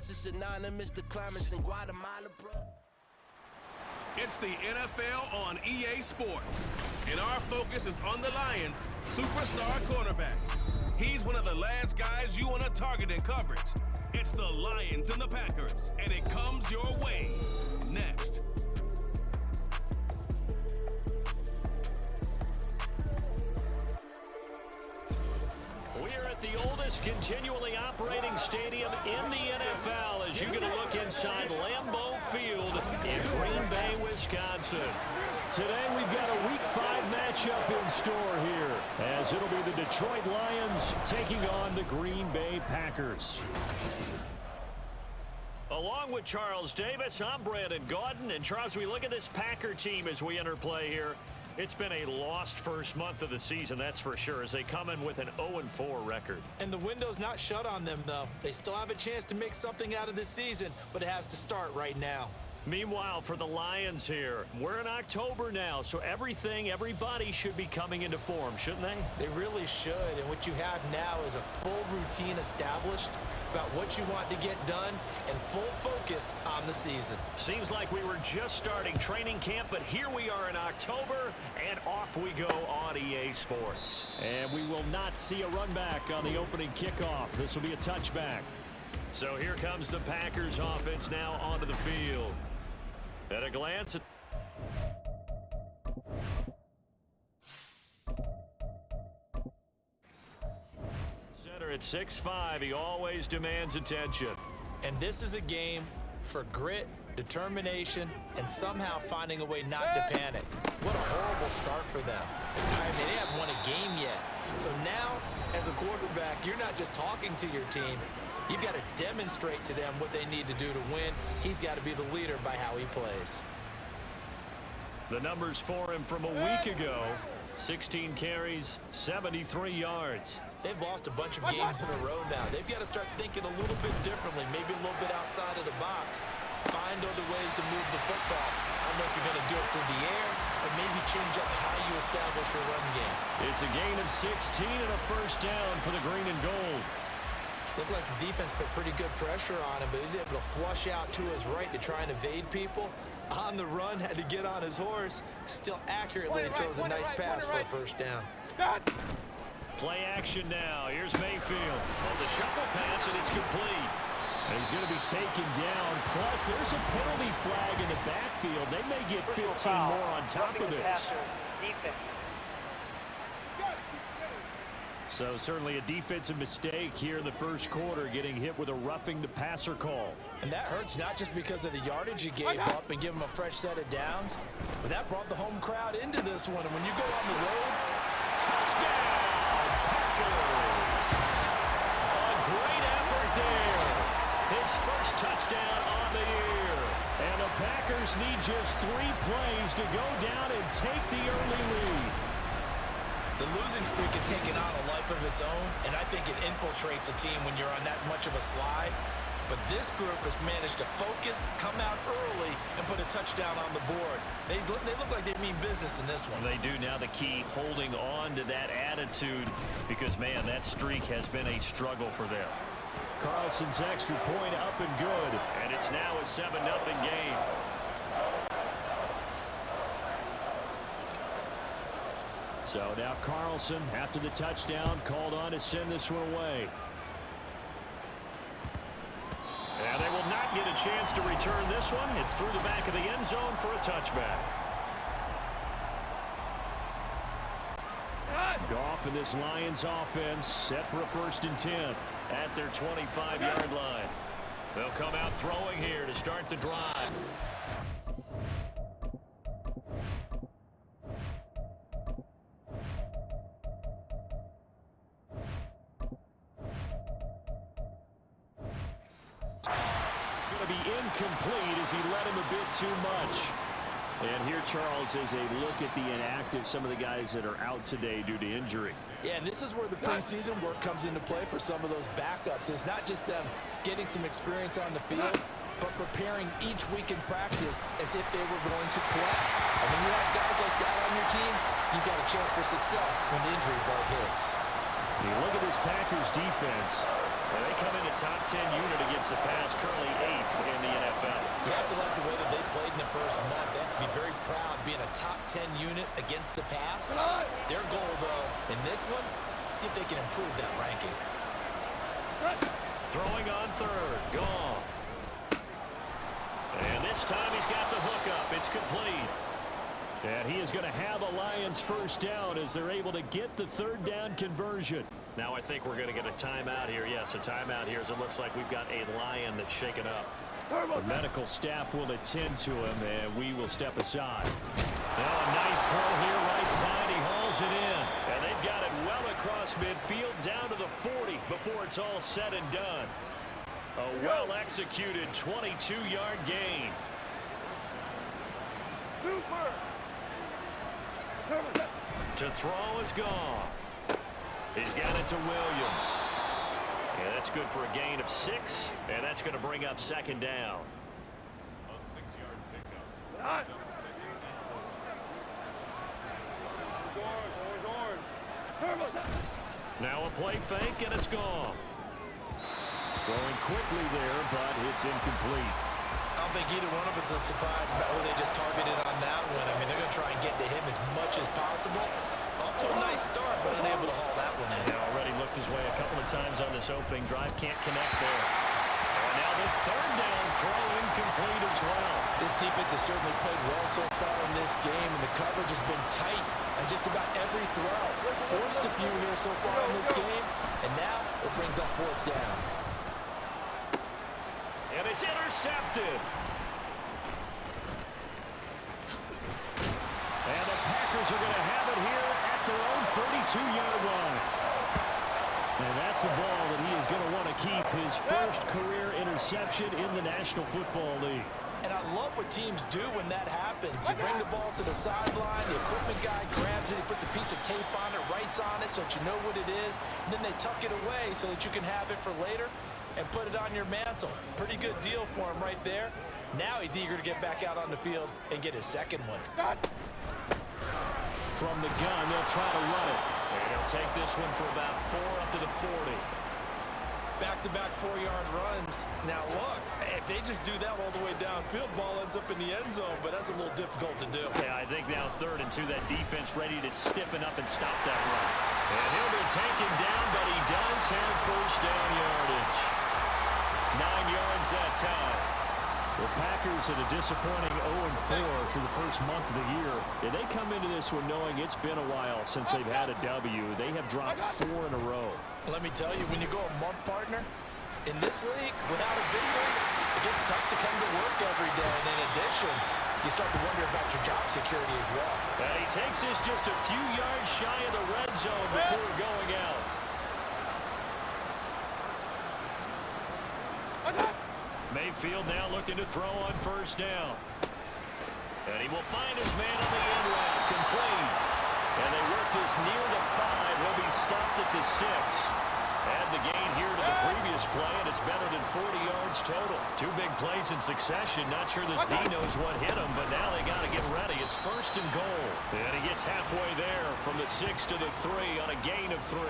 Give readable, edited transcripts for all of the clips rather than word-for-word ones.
Plus, it's synonymous to climates in Guatemala, bro. It's the NFL on EA Sports, and our focus is on the Lions' superstar cornerback. He's one of the last guys you want to target in coverage. It's the Lions and the Packers, and it comes your way next. We're at the oldest continually operating stadium in the NFL as you get a look inside Lambeau Field in Green Bay, Wisconsin. Today we've got a Week 5 matchup in store here as it'll be the Detroit Lions taking on the Green Bay Packers. Along with Charles Davis, I'm Brandon Gaudin. And Charles, we look at this Packer team as we enter play here. It's been a lost first month of the season, that's for sure, as they come in with an 0-4 record. And the window's not shut on them, though. They still have a chance to make something out of this season, but it has to start right now. Meanwhile, for the Lions here, we're in October now, so everybody should be coming into form, shouldn't they? They really should, and what you have now is a full routine established about what you want to get done and full focus on the season. Seems like we were just starting training camp, but here we are in October, and off we go on EA Sports. And we will not see a run back on the opening kickoff. This will be a touchback. So here comes the Packers offense now onto the field. At a glance, center at 6'5", he always demands attention. And this is a game for grit, determination, and somehow finding a way not to panic. What a horrible start for them. I mean, they haven't won a game yet. So now, as a quarterback, you're not just talking to your team. You've got to demonstrate to them what they need to do to win. He's got to be the leader by how he plays. The numbers for him from a week ago, 16 carries, 73 yards. They've lost a bunch of games in a row now. They've got to start thinking a little bit differently, maybe a little bit outside of the box. Find other ways to move the football. I don't know if you're going to do it through the air, but maybe change up how you establish your run game. It's a gain of 16 and a first down for the green and gold. Looked like the defense put pretty good pressure on him, but he's able to flush out to his right to try and evade people. On the run, had to get on his horse. Still accurately throws a nice pass for a first down. Play action now. Here's Mayfield. That's a shuffle pass, and it's complete. And he's going to be taken down. Plus, there's a penalty flag in the backfield. They may get 15 more on top of this. So certainly a defensive mistake here in the first quarter, getting hit with a roughing the passer call. And that hurts not just because of the yardage you gave up and give them a fresh set of downs, but that brought the home crowd into this one. And when you go on the road, touchdown, Packers! A great effort there. His first touchdown on the year. And the Packers need just 3 plays to go down and take the early lead. The losing streak had taken on a life of its own, and I think it infiltrates a team when you're on that much of a slide. But this group has managed to focus, come out early, and put a touchdown on the board. They look like they mean business in this one. They do. Now the key, holding on to that attitude, because, man, that streak has been a struggle for them. Carlson's extra point up and good, and it's now a 7-0 game. So now Carlson, after the touchdown, called on to send this one away. And they will not get a chance to return this one. It's through the back of the end zone for a touchback. Goff and this Lions offense set for a 1st and 10 at their 25-yard line. They'll come out throwing here to start the drive. Incomplete as he led him a bit too much. And here, Charles, is a look at the inactive, some of the guys that are out today due to injury. Yeah, and this is where the preseason work comes into play for some of those backups. It's not just them getting some experience on the field, but preparing each week in practice as if they were going to play. And when you have guys like that on your team, you've got a chance for success when the injury bug hits. You look at this Packers defense. Well, they come in a top 10 unit against the pass, currently 8th in the NFL. You have to like the way that they played in the first month. They have to be very proud being a top 10 unit against the pass. Their goal, though, in this one, see if they can improve that ranking. Throwing on third, Goff. And this time he's got the hook up. It's complete. And he is going to have a Lions first down as they're able to get the third down conversion. Now I think we're going to get a timeout here. Yes, a timeout here as it looks like we've got a Lion that's shaken up. The medical staff will attend to him, and we will step aside. Now a nice throw here right side. He hauls it in. And they've got it well across midfield down to the 40 before it's all said and done. A well-executed 22-yard gain. To throw is Goff. He's got it to Williams. And that's good for a gain of 6. And that's going to bring up second down. A 6-yard pickup. Now a play fake, and it's Goff. Throwing quickly there, but it's incomplete. I don't think either one of us is surprised about who they just targeted on that one. I mean, they're going to try and get to him as much as possible. Off to a nice start, but unable to haul that one in. He already looked his way a couple of times on this opening drive. Can't connect there. And now the third down throw incomplete as well. This defense has certainly played well so far in this game, and the coverage has been tight on just about every throw. Forced a few here so far in this game, and now it brings up fourth down. And it's intercepted. And the Packers are going to have it here at their own 32-yard line. And that's a ball that he is going to want to keep, his first career interception in the National Football League. And I love what teams do when that happens. You bring the ball to the sideline, the equipment guy grabs it, he puts a piece of tape on it, writes on it so that you know what it is, and then they tuck it away so that you can have it for later and put it on your mantle. Pretty good deal for him right there. Now he's eager to get back out on the field and get his second one. From the gun, they'll try to run it. And he'll take this one for about 4 up to the 40. Back-to-back 4-yard runs. Now look, if they just do that all the way downfield, ball ends up in the end zone, but that's a little difficult to do. Yeah, I think now 3rd and 2, that defense ready to stiffen up and stop that run. And he'll be taken down, but he does have first down yardage. 9 yards that time. The Packers at a disappointing 0-4 for the first month of the year. And they come into this one knowing it's been a while since they've had a W. They have dropped 4 in a row. Let me tell you, when you go a month, partner, in this league, without a victory, it gets tough to come to work every day. And in addition, you start to wonder about your job security as well. And he takes this just a few yards shy of the red zone before going out. Mayfield now looking to throw on first down. And he will find his man on the end route, complete. And they work this near the 5. He'll be stopped at the 6. Add the gain here to the previous play, and it's better than 40 yards total. 2 big plays in succession. Not sure this D knows what hit him, but now they got to get ready. It's 1st and goal. And he gets halfway there from the 6 to the 3 on a gain of 3.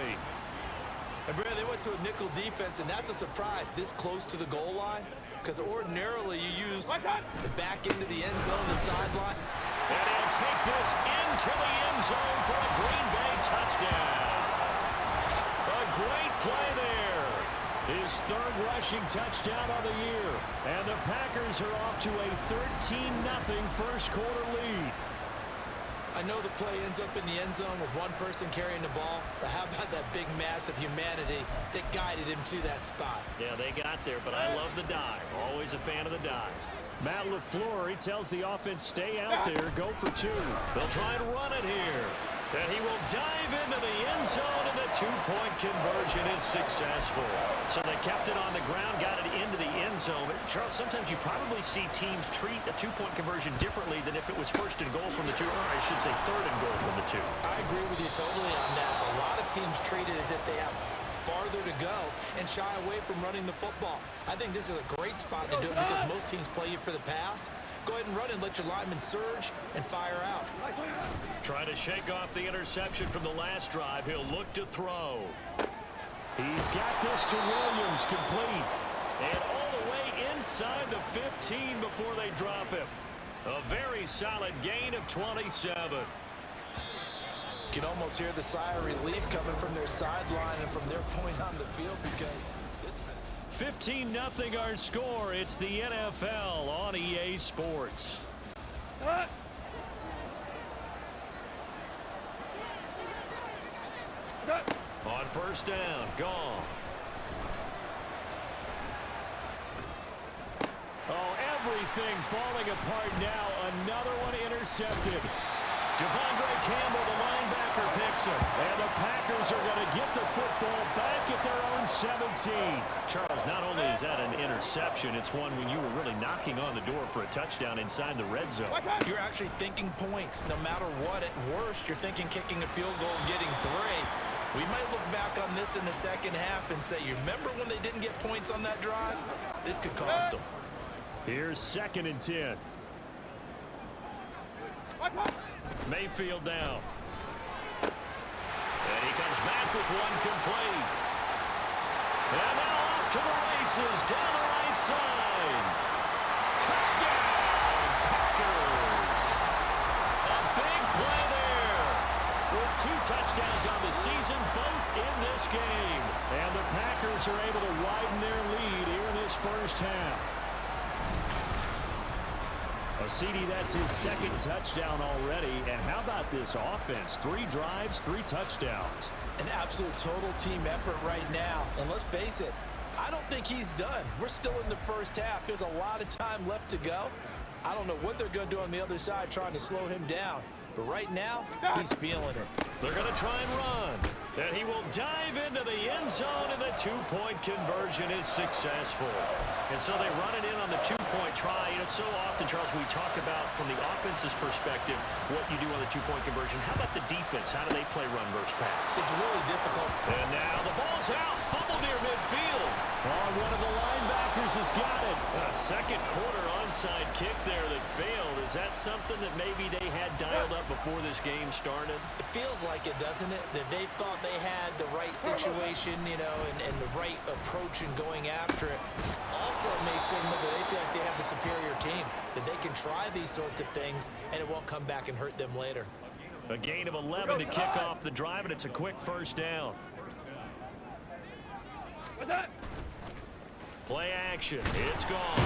And Brad, they went to a nickel defense, and that's a surprise this close to the goal line. Because ordinarily you use the back end of the end zone, the sideline. And he'll take this into the end zone for a Green Bay touchdown. A great play there. His 3rd rushing touchdown of the year. And the Packers are off to a 13-0 first quarter lead. I know the play ends up in the end zone with one person carrying the ball, but how about that big mass of humanity that guided him to that spot? Yeah, they got there, but I love the dive. Always a fan of the dive. Matt LaFleur, he tells the offense, stay out there, go for 2. They'll try and run it here. And he will dive into the end zone, and the 2-point conversion is successful. So they kept it on the ground, got it into the end zone. Charles, sometimes you probably see teams treat a 2-point conversion differently than if it was 1st and goal from the 2, or I should say 3rd and goal from the 2. I agree with you totally on that. A lot of teams treat it as if they have farther to go and shy away from running the football. I think this is a great spot to do it because most teams play you for the pass. Go ahead and run and let your linemen surge and fire out. Trying to shake off the interception from the last drive. He'll look to throw. He's got this to Williams, complete. And all the way inside the 15 before they drop him. A very solid gain of 27. You can almost hear the sigh of relief coming from their sideline and from their point on the field because this 15-0 our score. It's the NFL on EA Sports. On first down, gone. Oh, everything falling apart now. Another one intercepted. Devondre Campbell, the linebacker, picks him. And the Packers are going to get the football back at their own 17. Charles, not only is that an interception, it's one when you were really knocking on the door for a touchdown inside the red zone. You're actually thinking points. No matter what, at worst, you're thinking kicking a field goal and getting 3. We might look back on this in the second half and say, you remember when they didn't get points on that drive? This could cost them. Here's 2nd and 10. Mayfield down. And he comes back with one complete. And now off to the races down the right side. Touchdown, Packers. A big play there. With 2 touchdowns on the season, both in this game. And the Packers are able to widen their lead here in this first half. CD, that's his 2nd touchdown already. And how about this offense? 3 drives, 3 touchdowns. An absolute total team effort right now. And let's face it, I don't think he's done. We're still in the first half. There's a lot of time left to go. I don't know what they're going to do on the other side trying to slow him down. But right now, he's feeling it. They're going to try and run. And he will dive into the end zone, and the 2-point conversion is successful. And so they run it in on the 2-point try. And it's so often, Charles, we talk about from the offense's perspective what you do on the 2-point conversion. How about the defense? How do they play run versus pass? It's really difficult. And now the ball's out. Fumble near midfield. Oh, one of the linebackers has got it. A second quarter onside kick there that failed. Is that something that maybe they had dialed up before this game started? It feels like it, doesn't it? That they thought they had the right situation, you know, and the right approach in going after it. Also, it may signal that they feel like they have the superior team, that they can try these sorts of things, and it won't come back and hurt them later. A gain of 11 to kick off the drive, and it's a quick first down. What's that? Play action. It's gone.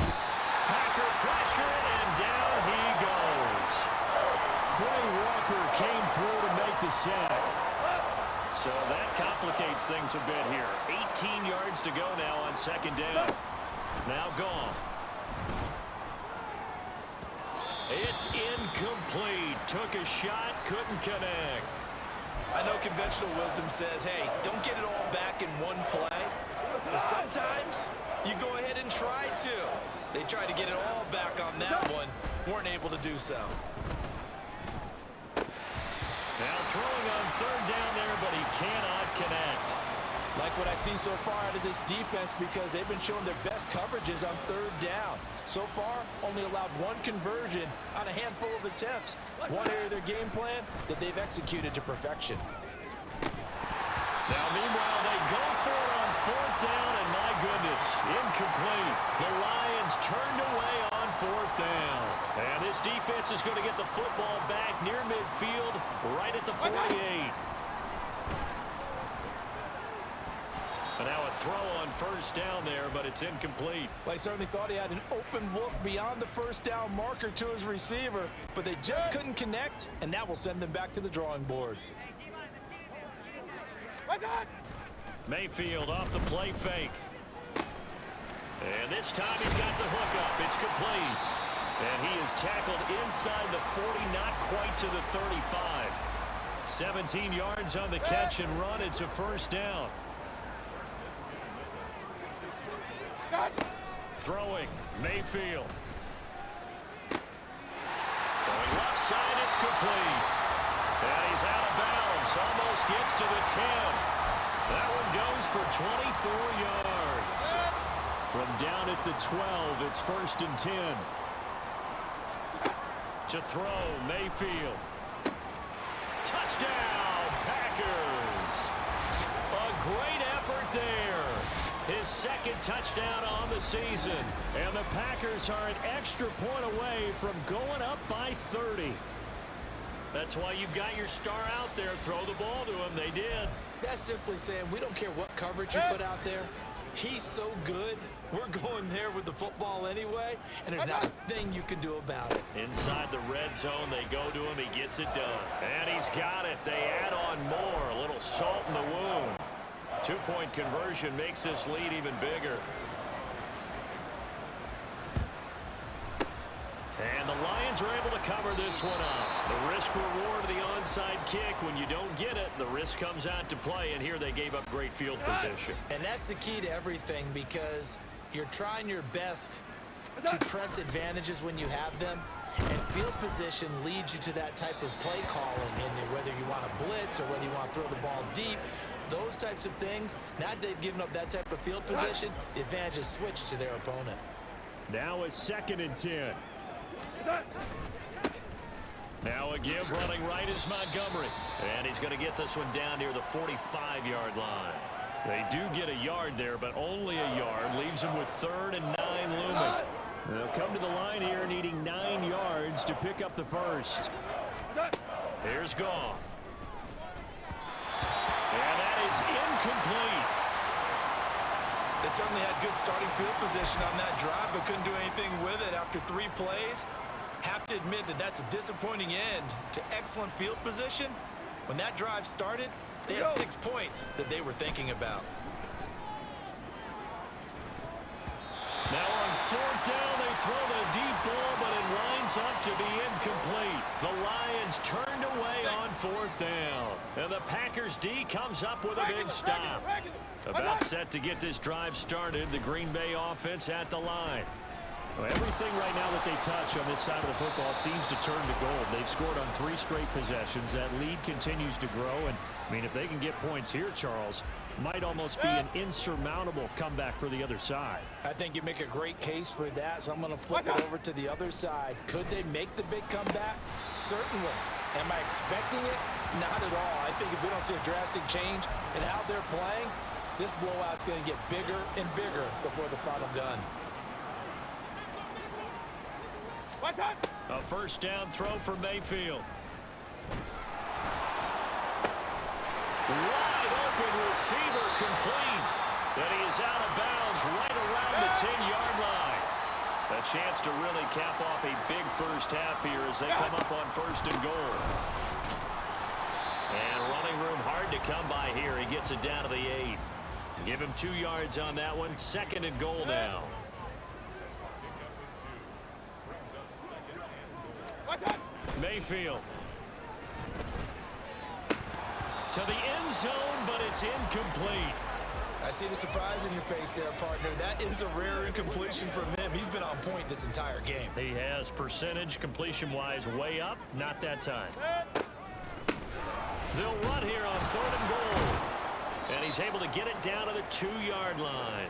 Packer pressure, and down he goes. Quay Walker came through to make the sack. So that complicates things a bit here. 18 yards to go now on 2nd down. Now gone. It's incomplete. Took a shot, couldn't connect. I know conventional wisdom says, hey, don't get it all back in one play. But sometimes you go ahead and try to. They tried to get it all back on that one. Weren't able to do so. Now throwing on 3rd down there, but he cannot connect. Like what I've seen so far out of this defense because they've been showing their best coverages on 3rd down. So far, only allowed 1 conversion on a handful of attempts. One area of their game plan that they've executed to perfection. Now, meanwhile, they go for it on 4th down, and my goodness, incomplete. The Lions turned away on 4th down. And this defense is going to get the football back near midfield, right at the 48. And now a throw on 1st down there, but it's incomplete. Well, he certainly thought he had an open look beyond the 1st down marker to his receiver, but they just couldn't connect, and that will send them back to the drawing board. Mayfield off the play fake. And this time he's got the hook up. It's complete. And he is tackled inside the 40, not quite to the 35. 17 yards on the catch and run. It's a 1st down. Throwing, Mayfield. Throwing left side, it's complete. And he's out of bounds, almost gets to the 10. That one goes for 24 yards. From down at the 12, it's 1st and 10. To throw, Mayfield. Touchdown, Packers. A great effort there. second touchdown on the season. And the Packers are an extra point away from going up by 30. That's why you've got your star out there. Throw the ball to him. They did. That's simply saying we don't care what coverage you put out there. He's so good. We're going there with the football anyway, and there's not a thing you can do about it. Inside the red zone, they go to him. He gets it done. And he's got it. They add on more. A little salt in the wound. 2-point conversion makes this lead even bigger. And the Lions are able to cover this one up. The risk-reward of the onside kick. When you don't get it, the risk comes out to play, and here they gave up great field position. And that's the key to everything, because you're trying your best to press advantages when you have them, and field position leads you to that type of play calling, and whether you want to blitz or whether you want to throw the ball deep, those types of things. Now that they've given up that type of field position, the advantage is switched to their opponent. Now a 2nd and 10. Now a give running right is Montgomery. And he's going to get this one down near the 45-yard line. They do get a yard there, but only a yard. Leaves them with 3rd and 9 looming. They'll come to the line here needing 9 yards to pick up the first. Here's Goff. And that is incomplete. They certainly had good starting field position on that drive, but couldn't do anything with it after 3 plays. Have to admit that that's a disappointing end to excellent field position. When that drive started, they had 6 points that they were thinking about. Now on 4th down, they throw the deep ball, but it winds up to be incomplete. The Lions turned away on 4th down. And the Packers D comes up with a big stop. About set to get this drive started. The Green Bay offense at the line. Well, everything right now that they touch on this side of the football, it seems to turn to gold. They've scored on 3 straight possessions. That lead continues to grow. And, I mean, if they can get points here, Charles, might almost be an insurmountable comeback for the other side. I think you make a great case for that, so I'm going to flip it over to the other side. Could they make the big comeback? Certainly. Am I expecting it? Not at all. I think if we don't see a drastic change in how they're playing, this blowout's going to get bigger and bigger before the final gun. A 1st down throw for Mayfield. Wide open receiver complete. And he is out of bounds right around the 10-yard line. A chance to really cap off a big first half here as they come up on 1st and goal. And running room hard to come by here. He gets it down to the 8. Give him 2 yards on that one. 2nd and goal now. Mayfield. To the end zone, but it's incomplete. I see the surprise in your face there, partner. That is a rare incompletion from him. He's been on point this entire game. He has percentage completion-wise way up. Not that time. They'll run here on 3rd and goal. And he's able to get it down to the 2-yard line.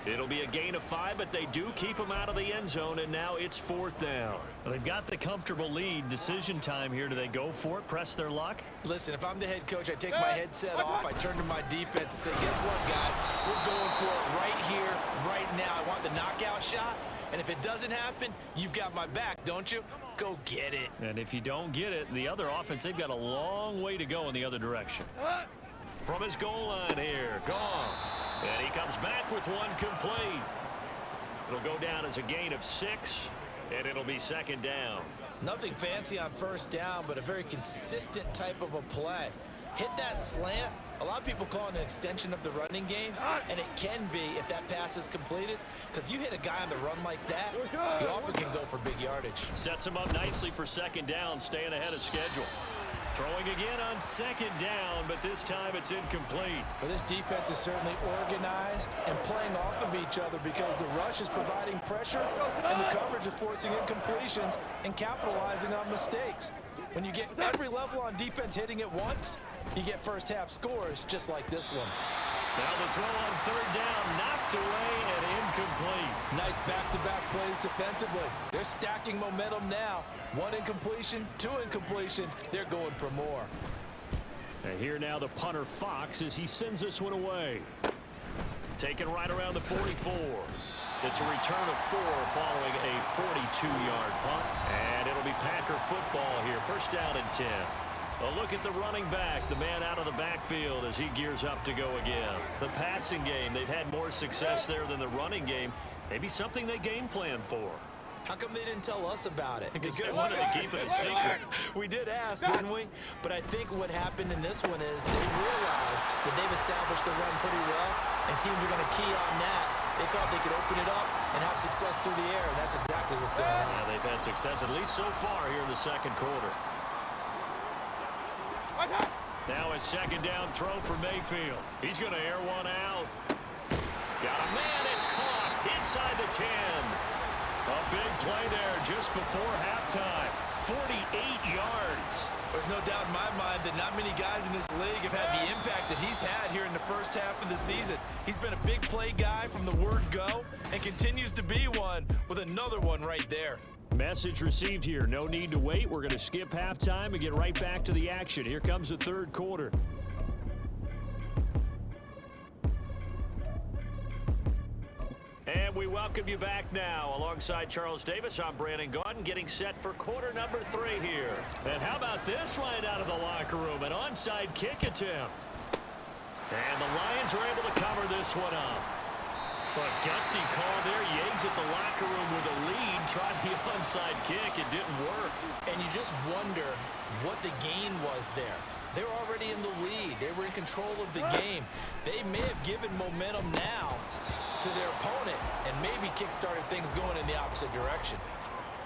It'll be a gain of 5, but they do keep him out of the end zone, and now it's 4th down. Well, they've got the comfortable lead. Decision time here. Do they go for it, press their luck? Listen, if I'm the head coach, I take my headset off. I turn to my defense and say, guess what, guys? We're going for it right here, right now. I want the knockout shot, and if it doesn't happen, you've got my back, don't you? Go get it. And if you don't get it, the other offense, they've got a long way to go in the other direction. From his goal line here, Goff. And he comes back with one complete. It'll go down as a gain of 6, and it'll be 2nd down. Nothing fancy on 1st down, but a very consistent type of a play. Hit that slant. A lot of people call it an extension of the running game, and it can be if that pass is completed, because you hit a guy on the run like that, he often can go for big yardage. Sets him up nicely for 2nd down, staying ahead of schedule. Throwing again on 2nd down, but this time it's incomplete. Well, this defense is certainly organized and playing off of each other because the rush is providing pressure and the coverage is forcing incompletions and capitalizing on mistakes. When you get every level on defense hitting at once, you get first half scores just like this one. Now the throw on 3rd down, knocked away and incomplete. Nice back-to-back plays defensively. They're stacking momentum now. 1 incompletion, 2 incompletion. They're going for more. And here now the punter Fox as he sends this one away. taken right around the 44. It's a return of 4 following a 42-yard punt. And it'll be Packer football here. First down and 10. A look at the running back, the man out of the backfield as he gears up to go again. The passing game, they've had more success there than the running game. Maybe something they game plan for. How come they didn't tell us about it? Because they wanted to keep it a secret. We did ask, didn't we? But I think what happened in this one is they realized that they've established the run pretty well, and teams are going to key on that. They thought they could open it up and have success through the air, and that's exactly what's going on. Yeah, they've had success, at least so far here in the second quarter. Now a second down throw for Mayfield. He's going to air one out. Got a man, it's caught inside the 10. A big play there just before halftime. 48 yards. There's no doubt in my mind that not many guys in this league have had the impact that he's had here in the first half of the season. He's been a big play guy from the word go and continues to be one with another one right there. Message received here. No need to wait. We're going to skip halftime and get right back to the action. Here comes the third quarter. And we welcome you back now. Alongside Charles Davis, I'm Brandon Gaudin, getting set for quarter number 3 here. And how about this right out of the locker room? An onside kick attempt. And the Lions are able to cover this one up. A gutsy call there. Yates at the locker room with a lead. Tried the onside kick. It didn't work. And you just wonder what the gain was there. They were already in the lead. They were in control of the game. They may have given momentum now to their opponent and maybe kick-started things going in the opposite direction.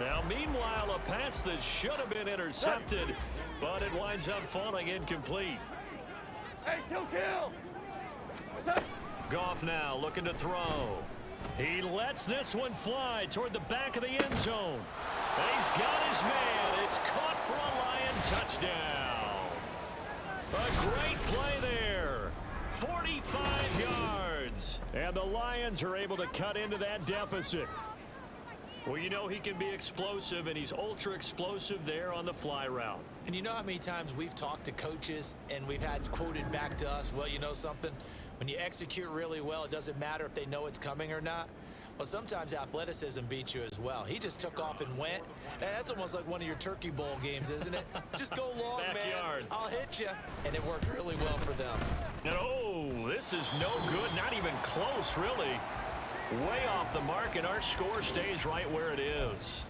Now, meanwhile, a pass that should have been intercepted, but it winds up falling incomplete. Hey, kill! What's up? Goff now looking to throw. He lets this one fly toward the back of the end zone. He's got his man. It's caught for a Lion touchdown. A great play there. 45 yards. And the Lions are able to cut into that deficit. Well, you know he can be explosive, and he's ultra explosive there on the fly route. And you know how many times we've talked to coaches and we've had quoted back to us, well, you know something? When you execute really well, it doesn't matter if they know it's coming or not. Well, sometimes athleticism beats you as well. He just took off and went. That's almost like one of your Turkey Bowl games, isn't it? Just go long, Backyard. man. I'll hit you. And it worked really well for them. And oh, this is no good. Not even close, really. Way off the mark, and our score stays right where it is.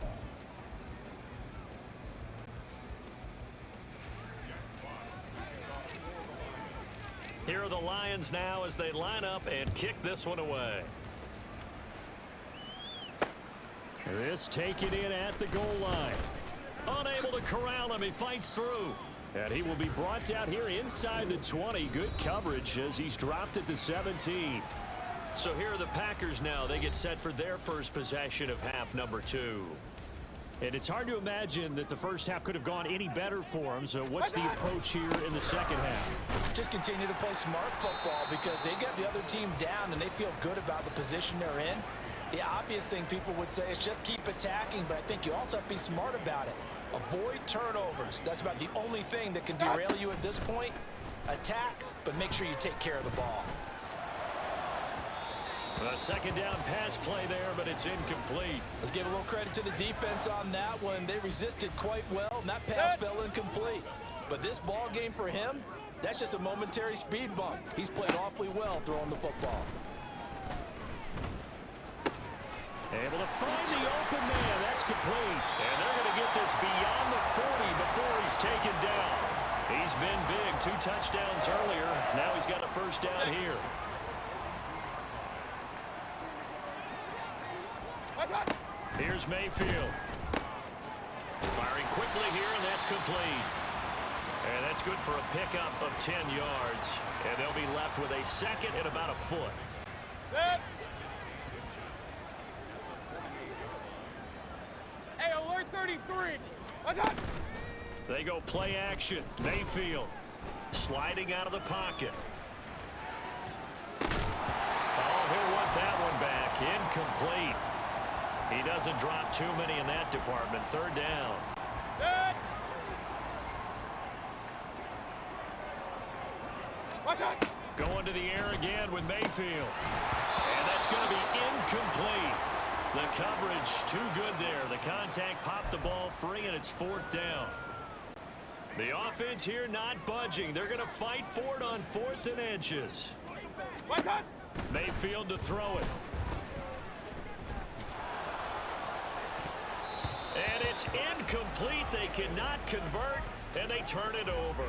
Here are the Lions now as they line up and kick this one away. This taken in at the goal line. Unable to corral him. He fights through. And he will be brought down here inside the 20. Good coverage as he's dropped at the 17. So here are the Packers now. They get set for their first possession of half number 2. And it's hard to imagine that the first half could have gone any better for them. So what's the approach here in the second half? Just continue to play smart football because they got the other team down and they feel good about the position they're in. The obvious thing people would say is just keep attacking, but I think you also have to be smart about it. Avoid turnovers. That's about the only thing that can derail you at this point. Attack, but make sure you take care of the ball. A second down pass play there, but it's incomplete. Let's give a little credit to the defense on that one. They resisted quite well, and that pass fell incomplete. But this ball game for him, that's just a momentary speed bump. He's played awfully well throwing the football. Able to find the open man. That's complete. And they're going to get this beyond the 40 before he's taken down. He's been big. 2 touchdowns earlier. Now he's got a first down here. Here's Mayfield. Firing quickly here, and that's complete. And that's good for a pickup of 10 yards. And they'll be left with a second and about a foot. Hey, alert 33. They go play action. Mayfield sliding out of the pocket. Oh, he'll want that one back. Incomplete. He doesn't drop too many in that department. Third down. Going to the air again with Mayfield. And that's going to be incomplete. The coverage too good there. The contact popped the ball free, and it's 4th down. The offense here not budging. They're going to fight for it on 4th and inches. Mayfield to throw it. And it's incomplete. They cannot convert, and they turn it over.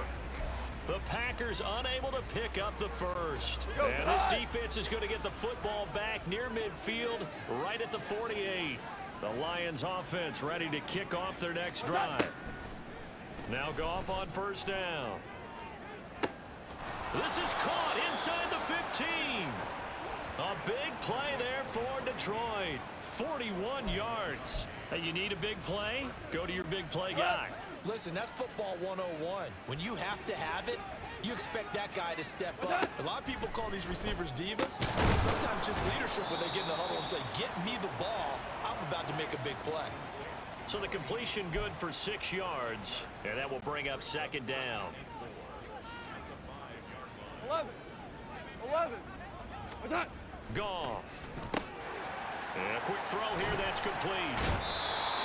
The Packers unable to pick up the first. And this defense is going to get the football back near midfield, right at the 48. The Lions offense ready to kick off their next drive. Now Goff on 1st down. This is caught inside the 15. A big play there for Detroit. 41 yards. Hey, you need a big play? Go to your big play guy. Listen, that's football 101. When you have to have it, you expect that guy to step up. A lot of people call these receivers divas. Sometimes just leadership when they get in the huddle and say, get me the ball. I'm about to make a big play. So the completion good for 6 yards, and that will bring up 2nd down. 11. Goff. And a quick throw here that's complete.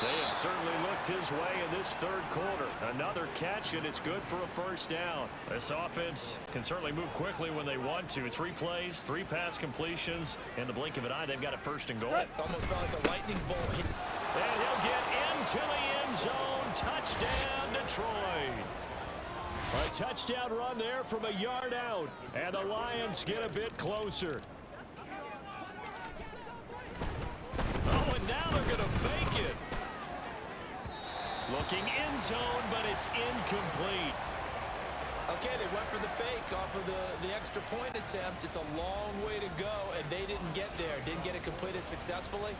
They have certainly looked his way in this 3rd quarter. Another catch, and it's good for a 1st down. This offense can certainly move quickly when they want to. 3 plays, 3 pass completions. In the blink of an eye, they've got a 1st and goal. Almost felt like a lightning bolt hit. And he'll get into the end zone. Touchdown, Detroit. A touchdown run there from a yard out. And the Lions get a bit closer. Oh, and now they're going to fake it. Looking end zone, but it's incomplete. Okay, they went for the fake off of the extra point attempt. It's a long way to go, and they didn't get there. Didn't get it completed successfully.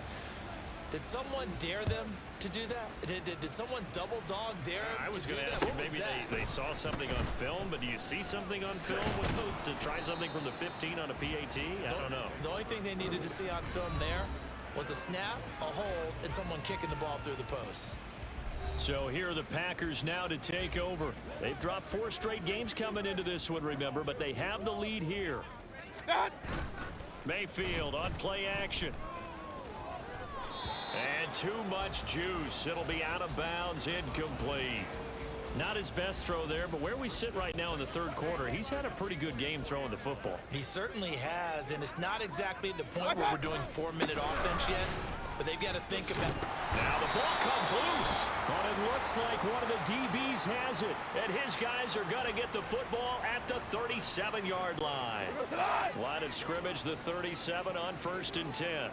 Did someone dare them to do that? Did someone double dog dare I was going to ask you, maybe they saw something on film, but do you see something on film with those to try something from the 15 on a PAT? I don't know. The only thing they needed to see on film there was a snap, a hold, and someone kicking the ball through the post. So here are the Packers now to take over. They've dropped 4 straight games coming into this one, remember, but they have the lead here. Mayfield on play action. And too much juice. It'll be out of bounds, incomplete. Not his best throw there, but where we sit right now in the 3rd quarter, he's had a pretty good game throwing the football. He certainly has, and it's not exactly at the point where we're doing 4-minute offense yet, but they've got to think about it. Now the ball comes loose, but it looks like one of the DBs has it, and his guys are going to get the football at the 37-yard line. Line of scrimmage, the 37 on 1st and 10.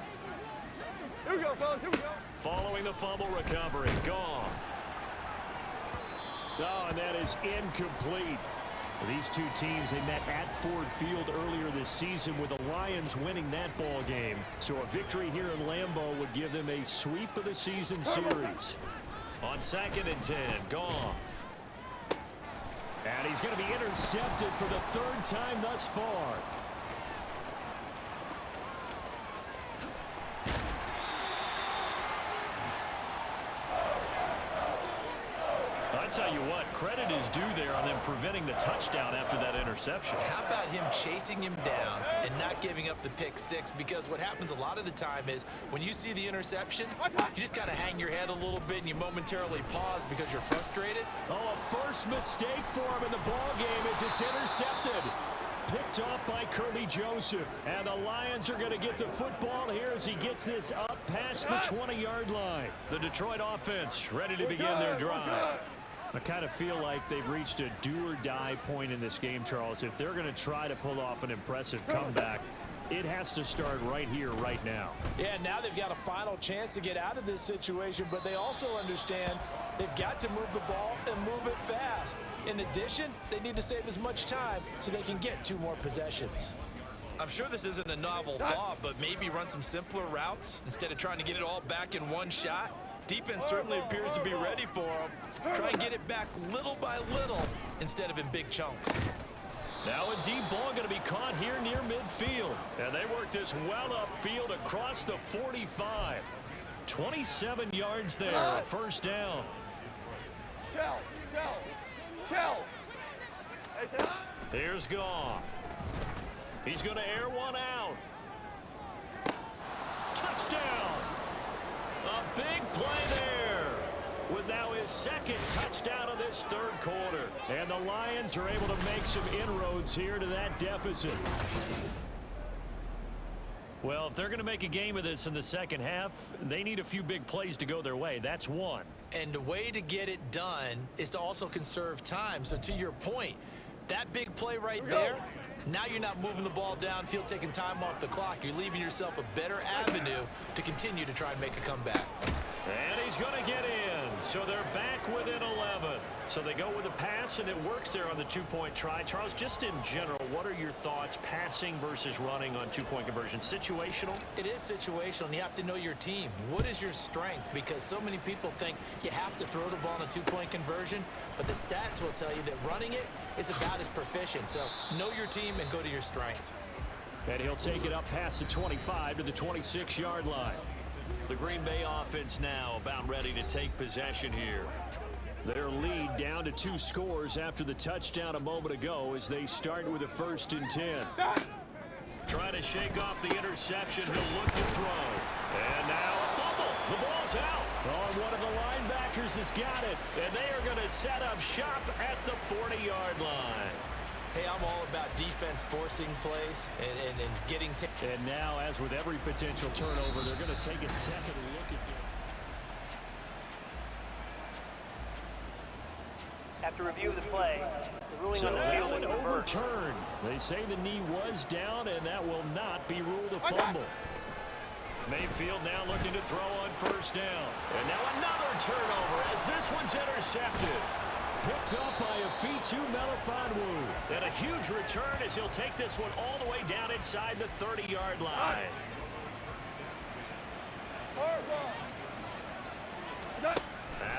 Here we go, fellas. Here we go. Following the fumble recovery, Goff. Oh, and that is incomplete. These two teams, they met at Ford Field earlier this season with the Lions winning that ball game. So a victory here in Lambeau would give them a sweep of the season series. On 2nd and 10, Goff. And he's going to be intercepted for the 3rd time thus far. Tell you what, credit is due there on them preventing the touchdown after that interception. How about him chasing him down and not giving up the pick 6? Because what happens a lot of the time is when you see the interception, you just kind of hang your head a little bit and you momentarily pause because you're frustrated. Oh, a first mistake for him in the ball game as it's intercepted. Picked off by Kirby Joseph. And the Lions are going to get the football here as he gets this up past the 20-yard line. The Detroit offense ready to begin their drive. I kind of feel like they've reached a do-or-die point in this game, Charles. If they're going to try to pull off an impressive comeback, it has to start right here, right now. Yeah, now they've got a final chance to get out of this situation, but they also understand they've got to move the ball and move it fast. In addition, they need to save as much time so they can get 2 more possessions. I'm sure this isn't a novel thought, but maybe run some simpler routes instead of trying to get it all back in one shot. Defense certainly appears to be ready for them. Try and get it back little by little instead of in big chunks. Now a deep ball going to be caught here near midfield. And they work this well upfield across the 45. 27 yards there, a 1st down. Shell. Here's Goff. He's going to air one out. touchdown. A big play there with now his second touchdown of this third quarter. And the Lions are able to make some inroads here to that deficit. Well, if they're going to make a game of this in the second half, they need a few big plays to go their way. That's one. And the way to get it done is to also conserve time. So to your point, that big play right there, now you're not moving the ball downfield, taking time off the clock. You're leaving yourself a better avenue to continue to try and make a comeback. And he's going to get in. So they're back within 11. So they go with a pass, and it works there on the two-point try. Charles, just in general, what are your thoughts passing versus running on two-point conversion? Situational? It is situational, and you have to know your team. What is your strength? Because so many people think you have to throw the ball on a two-point conversion, but the stats will tell you that running it is about as proficient. So know your team and go to your strength. And he'll take it up past the 25 to the 26-yard line. The Green Bay offense now about ready to take possession here. Their lead down to 2 scores after the touchdown a moment ago as they start with a 1st and 10. Trying to shake off the interception. He'll look to throw. And now a fumble. The ball's out. Oh, one of the linebackers has got it. And they are going to set up shop at the 40-yard line. Hey, I'm all about defense forcing plays and getting... And now, as with every potential turnover, they're going to take a second look at this. After review of the play, the ruling on the that field one is reversed. overturned. They say the knee was down, and that will not be ruled a fumble. Mayfield now looking to throw on 1st down. And now another turnover as this one's intercepted. Picked up by a Fitu Melifonwu. And a huge return as he'll take this one all the way down inside the 30-yard line.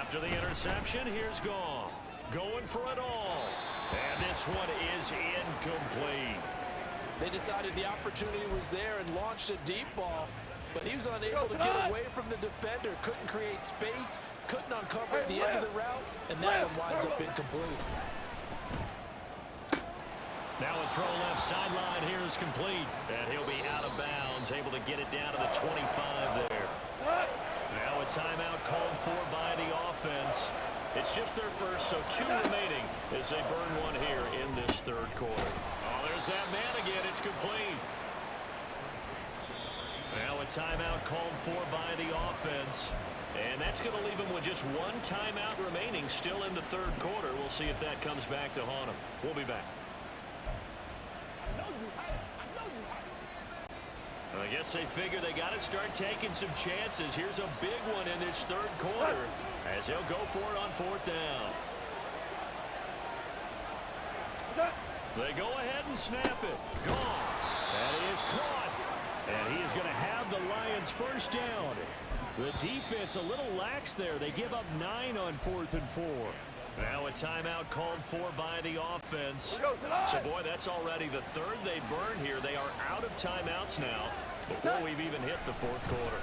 After the interception, here's Goff. Going for it all. And this one is incomplete. They decided the opportunity was there and launched a deep ball, but he was unable to get away from the defender. Couldn't create space, couldn't uncover at the end of the route, and that one winds up incomplete. Now a throw left sideline here is complete. And he'll be out of bounds, able to get it down to the 25 there. Now a timeout called for by the offense. It's just their first, so 2 remaining as they burn one here in this third quarter. Oh, there's that man again. It's complete. Now a timeout called for by the offense. And that's going to leave them with just 1 timeout remaining still in the third quarter. We'll see if that comes back to haunt them. We'll be back. I guess they figure they got to start taking some chances. Here's a big one in this third quarter as he'll go for it on 4th down. They go ahead and snap it. Gone. That is caught. And he is going to have the Lions 1st down. The defense a little lax there. They give up 9 on 4th and 4. Now a timeout called for by the offense. So, boy, that's already the 3rd they burn here. They are out of timeouts now before we've even hit the 4th quarter.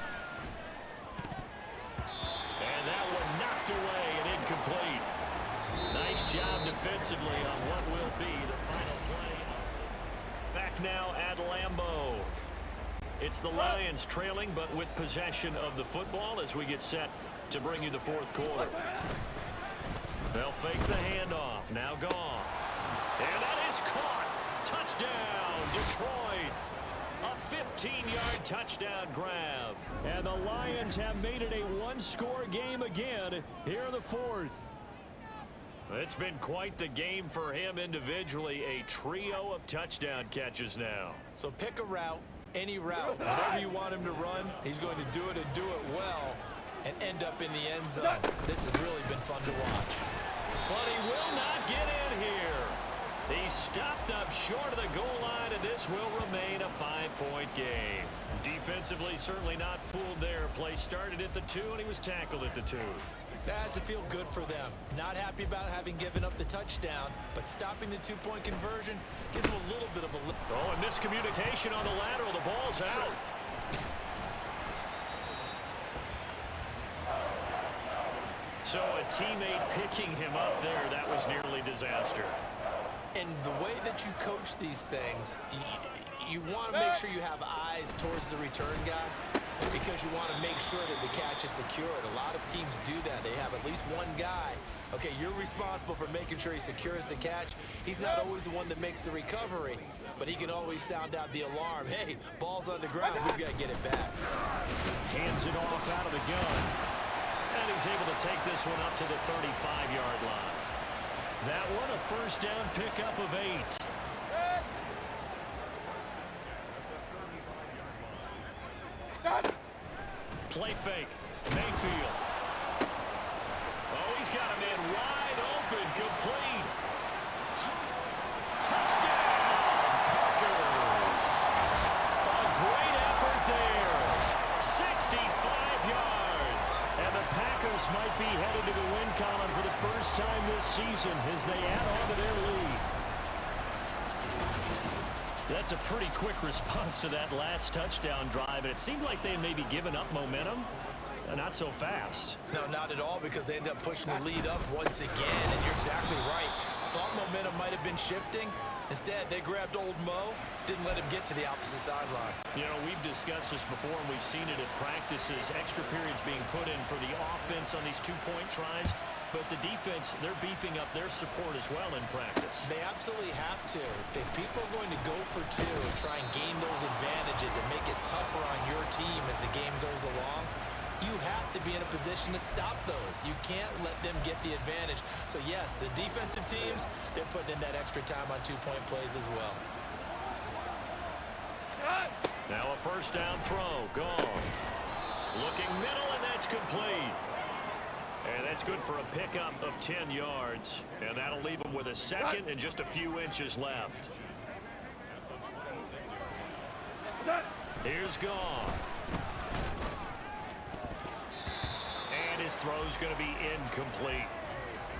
And that one knocked away and incomplete. Nice job defensively on what will be the final play. Back now at Lambeau. It's the Lions trailing, but with possession of the football as we get set to bring you the 4th quarter. They'll fake the handoff. Now Goff. And that is caught. Touchdown, Detroit. A 15-yard touchdown grab. And the Lions have made it a 1-score game again here in the 4th. It's been quite the game for him individually. A trio of touchdown catches now. So pick a route, any route, whatever you want him to run, he's going to do it and do it well and end up in the end zone. This has really been fun to watch. But he will not get in here. He stopped up short of the goal line, and this will remain a 5-point game. Defensively, certainly not fooled there. Play started at the 2, and he was tackled at the 2. That has to feel good for them. Not happy about having given up the touchdown, but stopping the 2-point conversion gives them a little bit of a lift. Oh, and miscommunication on the lateral. The ball's out. So a teammate picking him up there, that was nearly disaster. And the way that you coach these things, you want to make sure you have eyes towards the return guy. because you want to make sure that the catch is secured. A lot of teams do that. They have at least one guy. Okay, you're responsible for making sure he secures the catch. He's not always the one that makes the recovery, but he can always sound out the alarm. Hey, ball's on the ground. We've got to get it back. Hands it off out of the gun. And he's able to take this one up to the 35-yard line. That one a first down pickup of 8. Play fake. Mayfield. Oh, he's got a man wide open. Complete. Touchdown, Packers. A great effort there. 65 yards. And the Packers might be headed to the win column for the first time this season as they add on to their lead. That's a pretty quick response to that last touchdown drive, and it seemed like they had maybe given up momentum. Not so fast. No, not at all, because they end up pushing the lead up once again, and you're exactly right. Thought momentum might have been shifting. Instead, they grabbed old Mo, didn't let him get to the opposite sideline. You know, we've discussed this before, and we've seen it at practices. Extra periods being put in for the offense on these two-point tries. But the defense, they're beefing up their support as well in practice. They absolutely have to. If people are going to go for two and try and gain those advantages and make it tougher on your team as the game goes along, you have to be in a position to stop those. You can't let them get the advantage. So, yes, the defensive teams, they're putting in that extra time on two-point plays as well. Now a first down throw. Gone. Looking middle, and that's complete. And that's good for a pickup of 10 yards. And that'll leave them with a second and just a few inches left. Here's Gone. And his throw's going to be incomplete.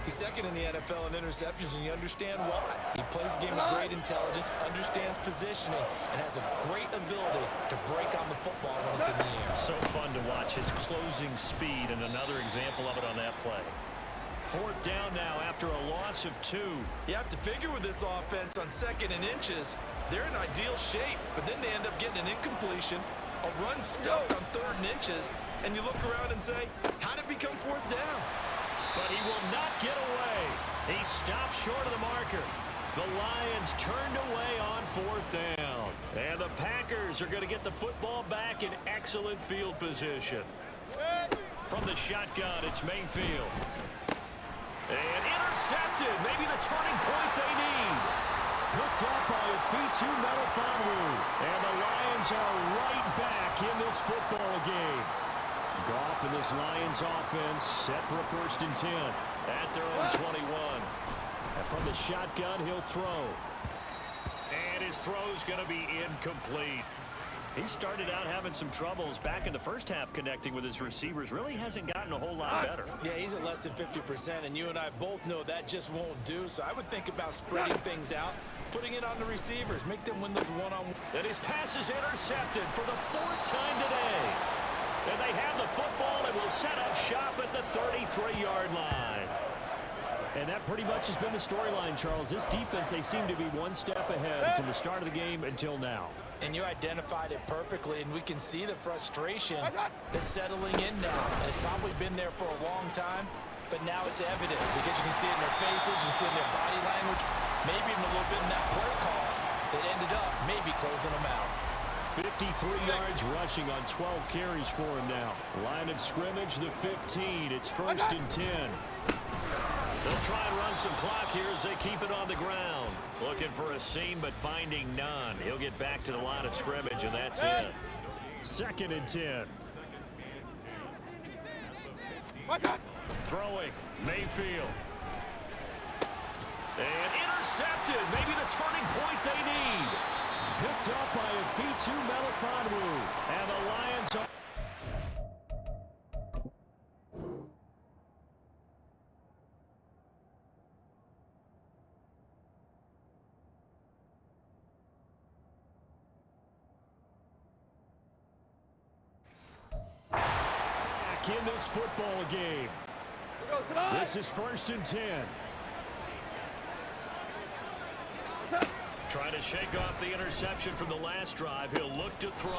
He's second in the NFL in interceptions, and you understand why. He plays a game of great intelligence, understands positioning, and has a great ability to break on the football when it's in the air. So fun to watch his closing speed, and another example of it on that play. Fourth down now after a loss of 2. You have to figure with this offense on second and inches, they're in ideal shape, but then they end up getting an incompletion, a run stuffed on 3rd and inches, and you look around and say, how did it become 4th down? But he will not get away. He stopped short of the marker. The Lions turned away on 4th down. And the Packers are going to get the football back in excellent field position. From the shotgun, it's Mayfield. And intercepted. Maybe the turning point they need. Picked up by Fitu Melifonwu. And the Lions are right back in this football game. Goff in this Lions offense set for a 1st and 10 at their own 21. And from the shotgun, he'll throw. And his throw's going to be incomplete. He started out having some troubles back in the first half connecting with his receivers. Really hasn't gotten a whole lot better. Yeah, he's at less than 50%, and you and I both know that just won't do. So I would think about spreading things out, putting it on the receivers, make them win those one-on-one. And his pass is intercepted for the 4th time today. And they have the football and will set up shop at the 33-yard line. And that pretty much has been the storyline, Charles. This defense, they seem to be one step ahead from the start of the game until now. And you identified it perfectly, and we can see the frustration that's settling in now. And it's probably been there for a long time, but now it's evident because you can see it in their faces, you can see it in their body language, maybe even a little bit in that play call that ended up maybe closing them out. 53 yards rushing on 12 carries for him now. Line of scrimmage, the 15. It's 1st and 10. They'll try and run some clock here as they keep it on the ground. Looking for a seam, but finding none. He'll get back to the line of scrimmage, and that's it. 2nd and 10. Throwing, Mayfield. And intercepted. Maybe the turning point they need. Picked up by Fitu Melifonwu. And the Lions are... back in this football game. This is 1st and 10. Trying to shake off the interception from the last drive. He'll look to throw.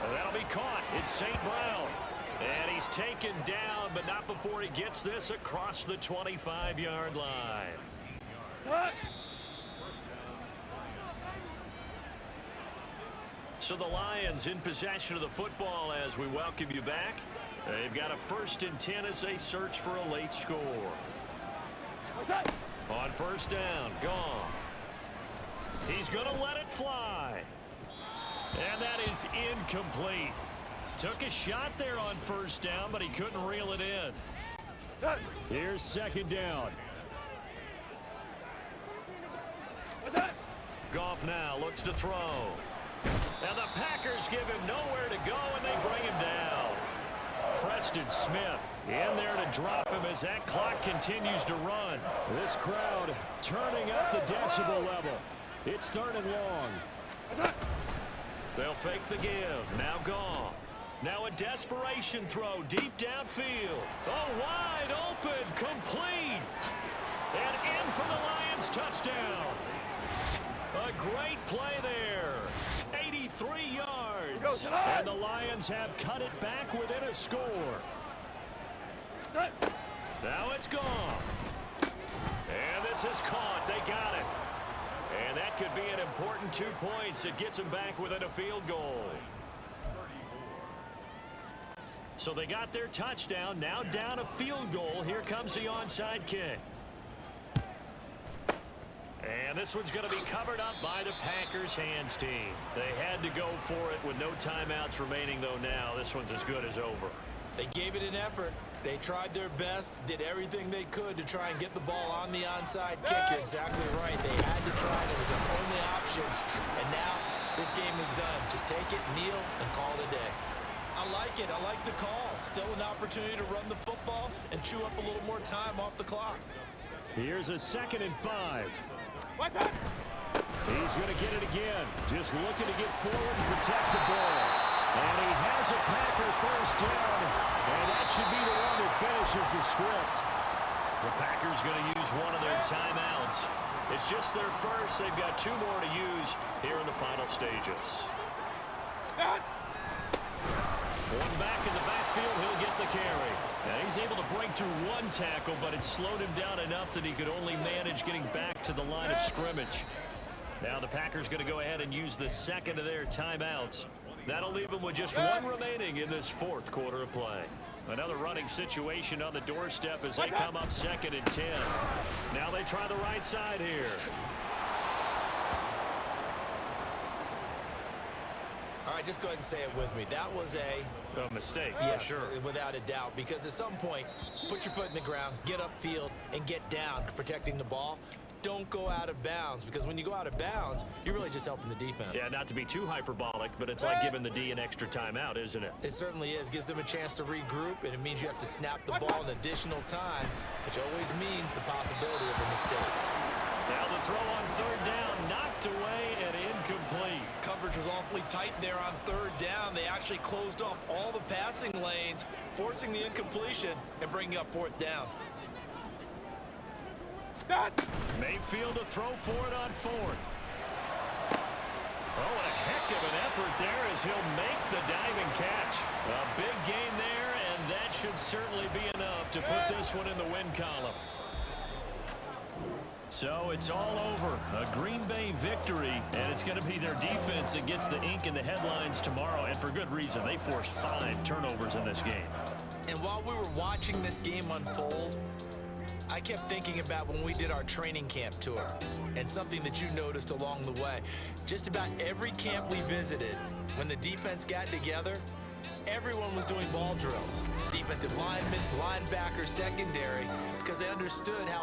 And that'll be caught. It's St. Brown. And he's taken down, but not before he gets this across the 25-yard line. So the Lions in possession of the football as we welcome you back. They've got a 1st and 10 as they search for a late score. On 1st down, Goff. He's going to let it fly. And that is incomplete. Took a shot there on 1st down, but he couldn't reel it in. Here's 2nd down. Goff now looks to throw. And the Packers give him nowhere to go, and they bring him down. Preston Smith in there to drop him as that clock continues to run. This crowd turning up the decibel level. It's 3rd and long. They'll fake the give. Now Goff. Now a desperation throw deep downfield. Oh, wide open, complete. And in for the Lions touchdown. A great play there. 83 yards. And the Lions have cut it back within a score. Now it's Goff. And this is caught. They got it. And that could be an important 2 points. It gets them back within a field goal. So they got their touchdown. Now down a field goal. Here comes the onside kick. And this one's going to be covered up by the Packers hands team. They had to go for it with no timeouts remaining, though now this one's as good as over. They gave it an effort. They tried their best, did everything they could to try and get the ball on the onside kick. You're exactly right. They had to try it. It was their only option. And now this game is done. Just take it, kneel, and call it a day. I like it. I like the call. Still an opportunity to run the football and chew up a little more time off the clock. Here's a 2nd and 5. He's going to get it again. Just looking to get forward and protect the ball. And he has a Packer 1st down. And that should be the one that finishes the script. The Packers going to use one of their timeouts. It's just their first. They've got 2 more to use here in the final stages. One back in the backfield, he'll get the carry. Now he's able to break through 1 tackle, but it slowed him down enough that he could only manage getting back to the line of scrimmage. Now the Packers going to go ahead and use the 2nd of their timeouts. That'll leave them with just 1 remaining in this 4th quarter of play. Another running situation on the doorstep as they come up 2nd and 10. Now they try the right side here. All right, just go ahead and say it with me. That was a mistake. Yeah, sure. Without a doubt. Because at some point, put your foot in the ground, get upfield, and get down, protecting the ball. Don't go out of bounds, because when you go out of bounds, you're really just helping the defense. Yeah, not to be too hyperbolic, but it's like giving the D an extra timeout, isn't it? It certainly is. Gives them a chance to regroup, and it means you have to snap the ball an additional time, which always means the possibility of a mistake. Now the throw on 3rd down, knocked away and incomplete. Coverage was awfully tight there on 3rd down. They actually closed off all the passing lanes, forcing the incompletion and bringing up 4th down. Mayfield to throw for it on 4th. Oh, a heck of an effort there as he'll make the diving catch. A big gain there, and that should certainly be enough to put this one in the win column. So it's all over. A Green Bay victory, and it's going to be their defense that gets the ink in the headlines tomorrow, and for good reason. They forced 5 turnovers in this game. And while we were watching this game unfold, I kept thinking about when we did our training camp tour and something that you noticed along the way. Just about every camp we visited, when the defense got together, everyone was doing ball drills. Defensive linemen, linebackers, secondary, because they understood how